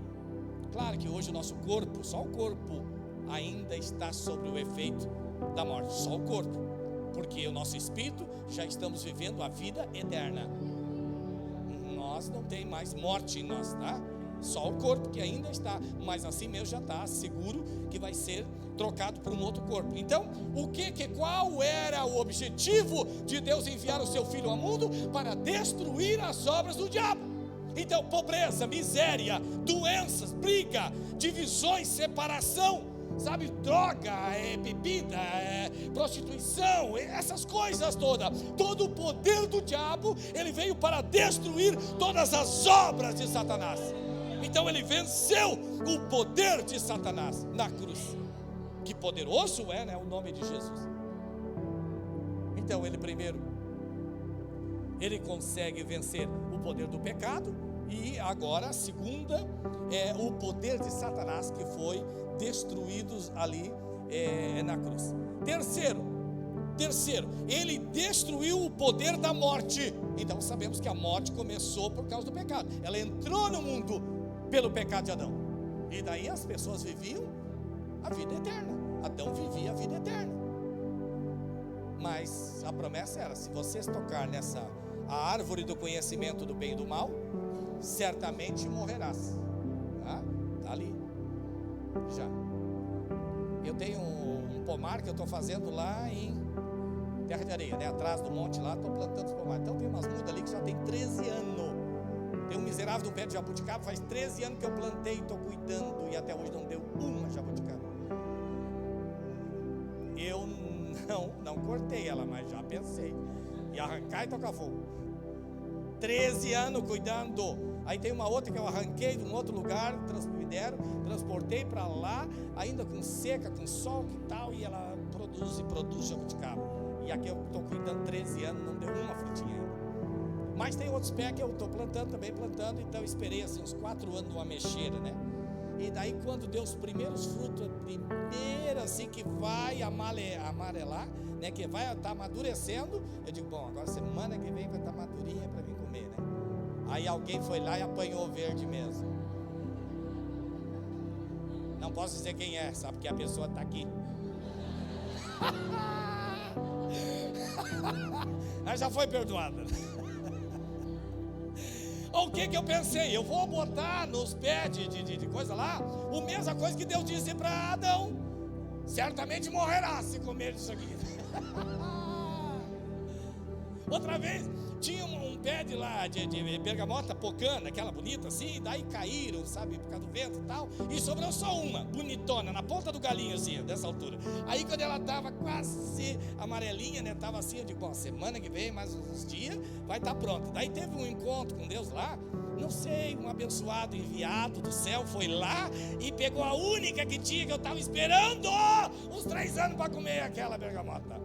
Claro que hoje o nosso corpo, só o corpo ainda está sobre o efeito da morte, só o corpo, porque o nosso espírito já estamos vivendo a vida eterna. Nós não tem mais morte em nós, tá? Só o corpo que ainda está, mas assim mesmo já está seguro que vai ser trocado por um outro corpo. Então, qual era o objetivo de Deus enviar o seu Filho ao mundo? Para destruir as obras do diabo. Então, pobreza, miséria, doenças, briga, divisões, separação, sabe, droga, bebida, prostituição, essas coisas todas. Todo o poder do diabo, ele veio para destruir todas as obras de Satanás. Então ele venceu o poder de Satanás na cruz. Que poderoso é, né, o nome de Jesus. Então ele primeiro, ele consegue vencer o poder do pecado. E agora a segunda é o poder de Satanás, que foi destruído ali na cruz. Terceiro, ele destruiu o poder da morte. Então sabemos que a morte começou por causa do pecado. Ela entrou no mundo pelo pecado de Adão. E daí as pessoas viviam a vida eterna. Adão vivia a vida eterna. Mas a promessa era: se vocês tocar a árvore do conhecimento do bem e do mal, certamente morrerás. Tá ali. Já. Eu tenho um pomar que eu estou fazendo lá em Terra de Areia, né? Atrás do monte lá, estou plantando os pomares. Então tem umas mudas ali que já tem 13 anos. Tem um miserável de um pé de jabuticaba, faz 13 anos que eu plantei e estou cuidando, e até hoje não deu uma jabuticaba. Eu não cortei ela, mas já pensei em arrancar e tocar fogo. 13 anos cuidando. Aí tem uma outra que eu arranquei de um outro lugar, transportei para lá, ainda com seca, com sol e tal, e ela produz jabuticaba. E aqui eu estou cuidando 13 anos, não deu uma frutinha ainda. Mas tem outros pés que eu estou plantando, então eu esperei assim uns 4 anos de uma mexeira, né? E daí quando deu os primeiros frutos, a primeira assim que vai amarelar, né? Que vai estar amadurecendo, eu digo, bom, agora semana que vem vai estar madurinha para mim comer, né? Aí alguém foi lá e apanhou verde mesmo. Não posso dizer quem é, sabe, porque a pessoa está aqui. Mas já foi perdoada. O que eu pensei? Eu vou botar nos pés de coisa lá, a mesma coisa que Deus disse para Adão: certamente morrerá se comer isso aqui. Outra vez tinha um pé de bergamota pocana, aquela bonita assim, daí caíram, sabe, por causa do vento e tal, e sobrou só uma, bonitona, na ponta do galinho assim, dessa altura. Aí quando ela estava quase amarelinha, né, estava assim, eu digo, bom, semana que vem, mais uns dias, vai estar pronta. Daí teve um encontro com Deus lá, não sei, um abençoado enviado do céu foi lá e pegou a única que tinha, que eu estava esperando uns 3 anos para comer aquela bergamota.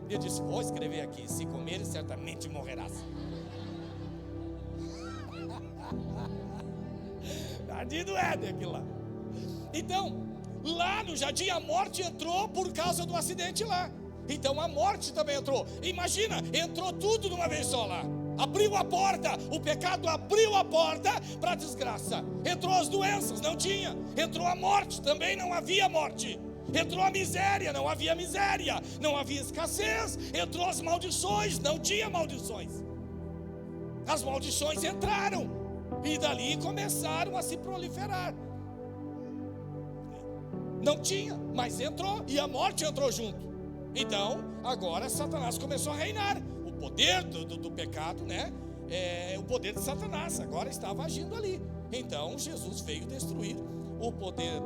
Eu disse, vou escrever aqui: se comeres, certamente morrerás. Jardim do Éden, aquilo lá. Então, lá no jardim, a morte entrou por causa do acidente lá. Então a morte também entrou. Imagina, entrou tudo de uma vez só lá. Abriu a porta, o pecado abriu a porta para a desgraça. Entrou as doenças, não tinha. Entrou a morte, também não havia morte. Entrou a miséria, não havia miséria. Não havia escassez. Entrou as maldições, não tinha maldições. As maldições entraram e dali começaram a se proliferar. Não tinha, mas entrou, e a morte entrou junto. Então, agora Satanás começou a reinar. O poder do pecado, né? O poder de Satanás agora estava agindo ali. Então, Jesus veio destruir o poder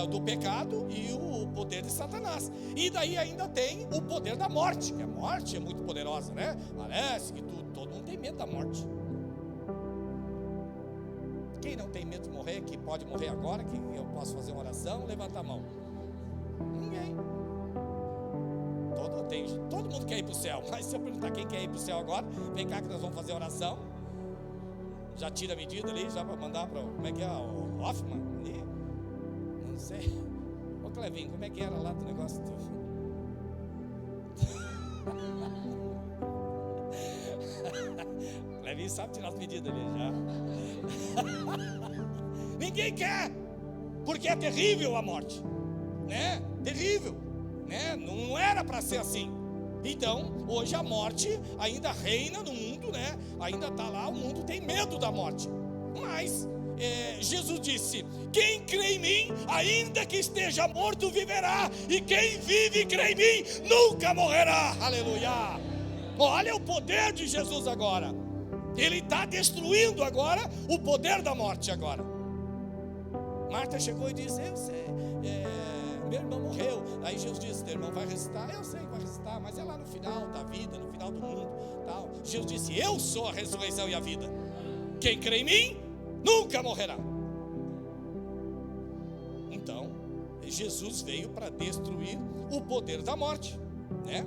do pecado e o poder de Satanás. E daí ainda tem o poder da morte, que a morte é muito poderosa, né? Parece que todo mundo tem medo da morte. Quem não tem medo de morrer, que pode morrer agora, que eu posso fazer uma oração, levanta a mão. Ninguém. Todo mundo quer ir para o céu. Mas se eu perguntar quem quer ir para o céu agora, vem cá que nós vamos fazer oração. Já tira a medida ali, já para mandar para, como é que é, o Hoffman ali? Não sei. Ô Clevinho, como é que era lá do negócio? Levinho sabe tirar as medidas ali já. Ninguém quer, porque é terrível a morte, né? Terrível, né? Não era para ser assim. Então, hoje a morte ainda reina no mundo, né? Ainda está lá, o mundo tem medo da morte. Mas Jesus disse: quem crê em mim, ainda que esteja morto, viverá. E quem vive e crê em mim, nunca morrerá. Aleluia. Olha o poder de Jesus agora. Ele está destruindo agora o poder da morte agora. Marta chegou e disse: eu sei, meu irmão morreu. Aí Jesus disse: teu irmão vai ressuscitar. Eu sei que vai ressuscitar, mas é lá no final da vida, no final do mundo, tal. Jesus disse: eu sou a ressurreição e a vida. Quem crê em mim nunca morrerá. Então Jesus veio para destruir o poder da morte, né?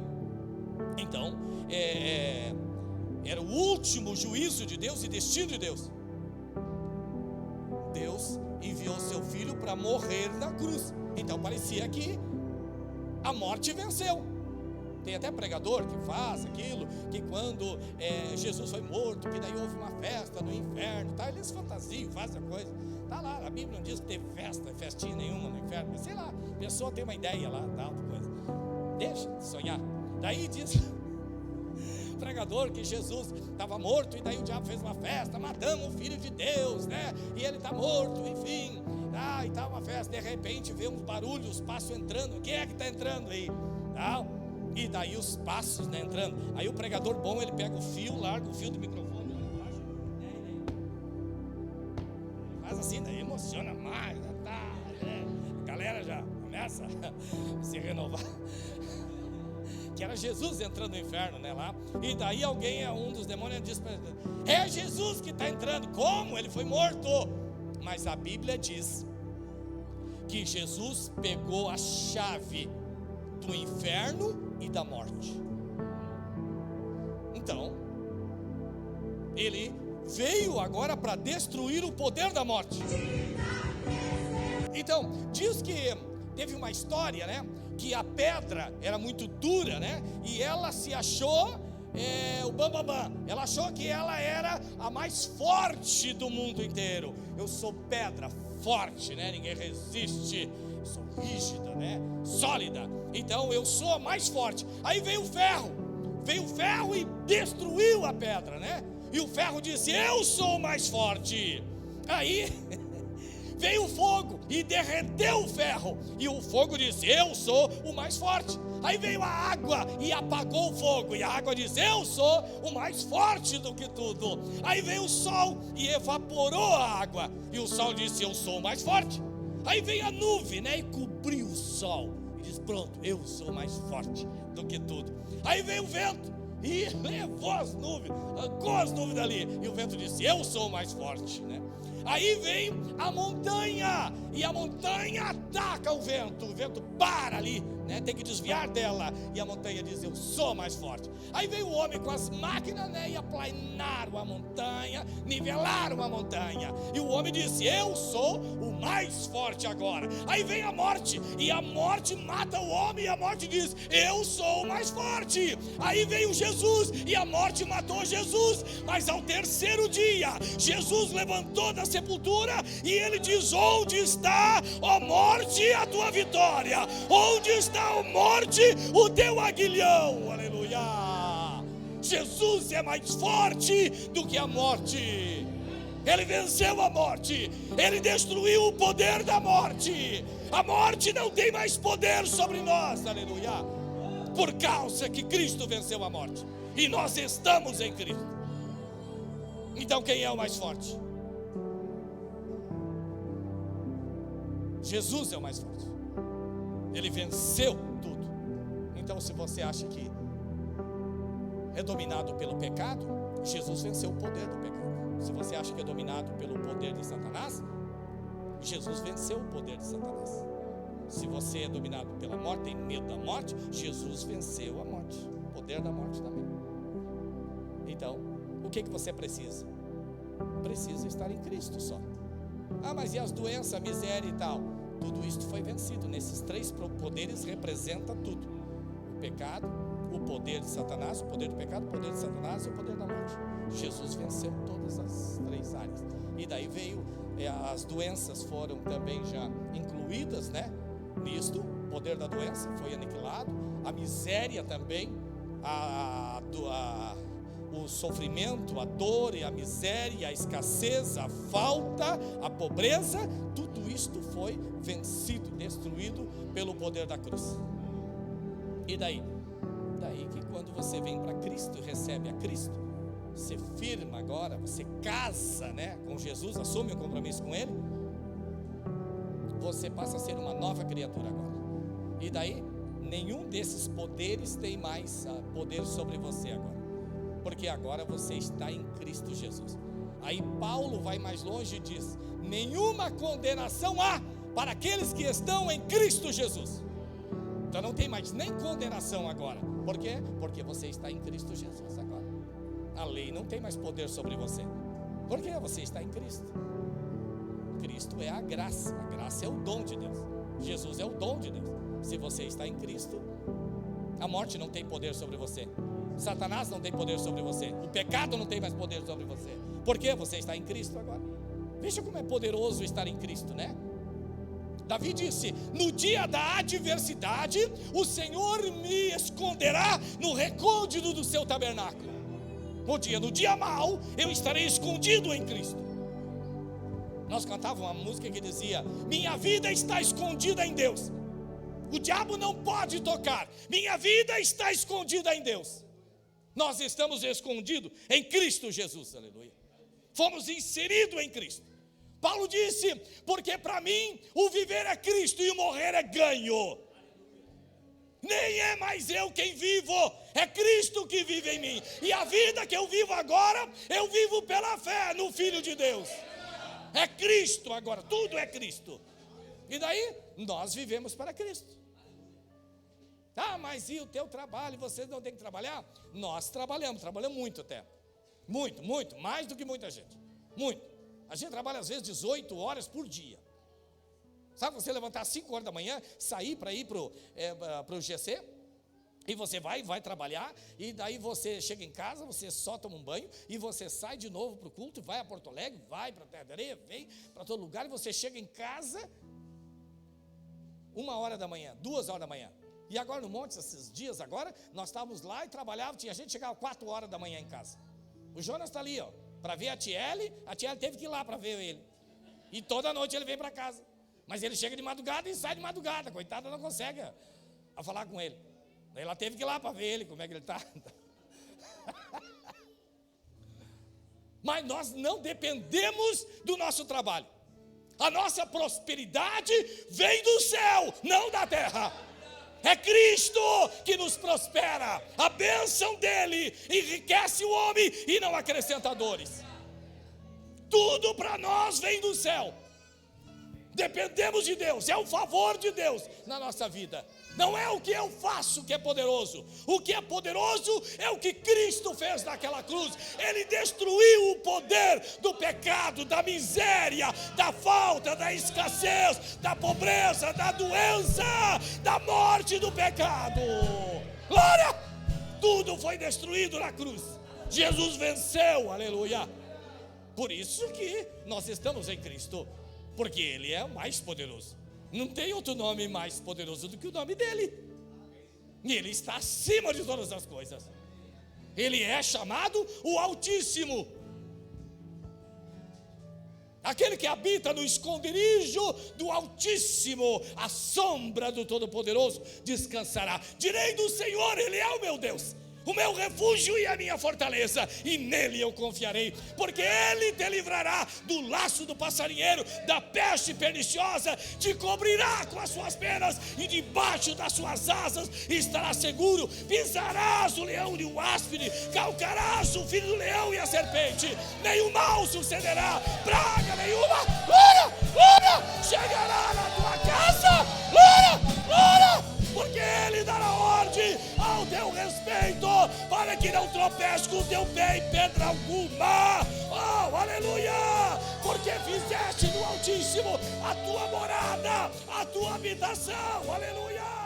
Então era o último juízo de Deus e destino de Deus. Deus enviou seu filho para morrer na cruz. Então parecia que a morte venceu. Tem até pregador que faz aquilo, que quando Jesus foi morto, que daí houve uma festa no inferno, tá? Eles fantasiam, fazem a coisa. Tá lá, a Bíblia não diz que teve festinha nenhuma no inferno, mas sei lá, a pessoa tem uma ideia lá, tal, coisa. Deixa de sonhar. Daí diz o pregador que Jesus estava morto, e daí o diabo fez uma festa, matamos o Filho de Deus, né? E ele está morto, enfim. E tá uma festa, de repente vê uns barulhos, os passos entrando. Quem é que está entrando aí? E daí os passos, né, entrando. Aí o pregador bom, ele pega o fio, larga o fio do microfone lá embaixo, né, faz assim, daí emociona mais, né, a galera já começa a se renovar. Que era Jesus entrando no inferno, né, lá. E daí alguém, um dos demônios, diz para ele: é Jesus que está entrando. Como? Ele foi morto. Mas a Bíblia diz que Jesus pegou a chave do inferno e da morte. Então, ele veio agora para destruir o poder da morte. Então, diz que teve uma história, né, que a pedra era muito dura, né, e ela se achou o bambambam. Ela achou que ela era a mais forte do mundo inteiro. Eu sou pedra forte, né, ninguém resiste. Eu sou rígida, né, sólida. Então eu sou a mais forte. Aí veio o ferro e destruiu a pedra, né? E o ferro disse: eu sou o mais forte. Aí veio o fogo e derreteu o ferro, e o fogo disse: eu sou o mais forte. Aí veio a água e apagou o fogo, e a água disse: eu sou o mais forte do que tudo. Aí veio o sol e evaporou a água, e o sol disse: eu sou o mais forte. Aí veio a nuvem, né, e cobriu o sol, e disse: pronto, eu sou mais forte do que tudo. Aí veio o vento e levou as nuvens, arrancou as nuvens dali, e o vento disse: eu sou o mais forte, né? Aí vem a montanha, e a montanha ataca o vento para ali, né? Tem que desviar dela, e a montanha diz: eu sou mais forte. Aí veio o homem com as máquinas, né? E aplanaram a montanha, nivelaram a montanha, e o homem disse: eu sou o mais forte agora. Aí vem a morte, e a morte mata o homem, e a morte diz: eu sou o mais forte. Aí veio Jesus, e a morte matou Jesus, mas ao terceiro dia, Jesus levantou da sepultura, e ele diz: onde está, ó morte, a tua vitória? Onde está, ó morte, o teu aguilhão? Aleluia! Jesus é mais forte do que a morte. Ele venceu a morte, ele destruiu o poder da morte. A morte não tem mais poder sobre nós, aleluia, por causa que Cristo venceu a morte, e nós estamos em Cristo. Então quem é o mais forte? Jesus é o mais forte. Ele venceu tudo. Então, se você acha que é dominado pelo pecado, Jesus venceu o poder do pecado. Se você acha que é dominado pelo poder de Satanás, Jesus venceu o poder de Satanás. Se você é dominado pela morte, tem medo da morte, Jesus venceu a morte, o poder da morte também. Então, o que você precisa? Precisa estar em Cristo só. Mas e as doenças, a miséria e tal? Tudo isso foi vencido. Nesses três poderes representa tudo: o pecado, o poder de Satanás, o poder do pecado, o poder de Satanás e o poder da morte. Jesus venceu todas as 3 áreas. E daí veio, as doenças foram também já incluídas, né? Nisto, o poder da doença foi aniquilado, a miséria também, o sofrimento, a dor e a miséria, a escassez, a falta, a pobreza, tudo isto foi vencido, destruído pelo poder da cruz. E daí? Daí que quando você vem para Cristo e recebe a Cristo, você firma agora, você casa, né, com Jesus, assume um compromisso com Ele, você passa a ser uma nova criatura agora. E daí, nenhum desses poderes tem mais poder sobre você agora, porque agora você está em Cristo Jesus. Aí Paulo vai mais longe e diz: nenhuma condenação há para aqueles que estão em Cristo Jesus. Então não tem mais nem condenação agora. Por quê? Porque você está em Cristo Jesus agora. A lei não tem mais poder sobre você. Por quê? Você está em Cristo. Cristo é a graça é o dom de Deus. Jesus é o dom de Deus. Se você está em Cristo, a morte não tem poder sobre você, Satanás não tem poder sobre você, o pecado não tem mais poder sobre você. Por quê? Você está em Cristo agora. Veja como é poderoso estar em Cristo, né? Davi disse: no dia da adversidade, o Senhor me esconderá no recôndito do seu tabernáculo. No dia mau, eu estarei escondido em Cristo. Nós cantávamos uma música que dizia: minha vida está escondida em Deus, o diabo não pode tocar, minha vida está escondida em Deus. Nós estamos escondidos em Cristo Jesus, aleluia. Fomos inseridos em Cristo. Paulo disse: porque para mim o viver é Cristo e o morrer é ganho. Nem é mais eu quem vivo, é Cristo que vive em mim. E a vida que eu vivo agora, eu vivo pela fé no Filho de Deus. É Cristo agora, tudo é Cristo. E daí, nós vivemos para Cristo. Ah, mas e o teu trabalho? Você não tem que trabalhar? Nós trabalhamos muito até. Muito, mais do que muita gente. Muito. A gente trabalha às vezes 18 horas por dia. Sabe, você levantar às 5 horas da manhã, sair para ir para o GC, e você vai trabalhar, e daí você chega em casa, você só toma um banho, e você sai de novo para o culto, vai a Porto Alegre, vai para a Terra da Areia, vem para todo lugar, e você chega em casa 1 hora da manhã, 2 horas da manhã. E agora no monte, esses dias agora, nós estávamos lá e trabalhávamos, tinha gente que chegava 4 horas da manhã em casa. O Jonas está ali, para ver a Tiele teve que ir lá para ver ele. E toda noite ele vem para casa. Mas ele chega de madrugada e sai de madrugada, coitado, não consegue a falar com ele. Ela teve que ir lá para ver ele, como é que ele está. Mas nós não dependemos do nosso trabalho. A nossa prosperidade vem do céu, não da terra. É Cristo que nos prospera. A bênção dele enriquece o homem e não acrescenta dores. Tudo para nós vem do céu. Dependemos de Deus, é o favor de Deus na nossa vida. Não é o que eu faço que é poderoso. O que é poderoso é o que Cristo fez naquela cruz. Ele destruiu o poder do pecado, da miséria, da falta, da escassez, da pobreza, da doença, da morte, do pecado. Glória! Tudo foi destruído na cruz. Jesus venceu, aleluia. Por isso que nós estamos em Cristo, porque Ele é o mais poderoso. Não tem outro nome mais poderoso do que o nome dele. E Ele está acima de todas as coisas. Ele é chamado o Altíssimo. Aquele que habita no esconderijo do Altíssimo, a sombra do Todo-Poderoso descansará. Direi do Senhor, Ele é o meu Deus, o meu refúgio e a minha fortaleza, e nele eu confiarei, porque ele te livrará do laço do passarinheiro, da peste perniciosa, te cobrirá com as suas penas, e debaixo das suas asas estará seguro. Pisarás o leão e o áspide, calcarás o filho do leão e a serpente, nenhum mal sucederá, praga nenhuma, glória, chegará na tua casa, glória, porque ele dará ordem ao teu respeito, para que não tropece com o teu pé em pedra alguma. Oh, aleluia! Porque fizeste do Altíssimo a tua morada, a tua habitação, aleluia!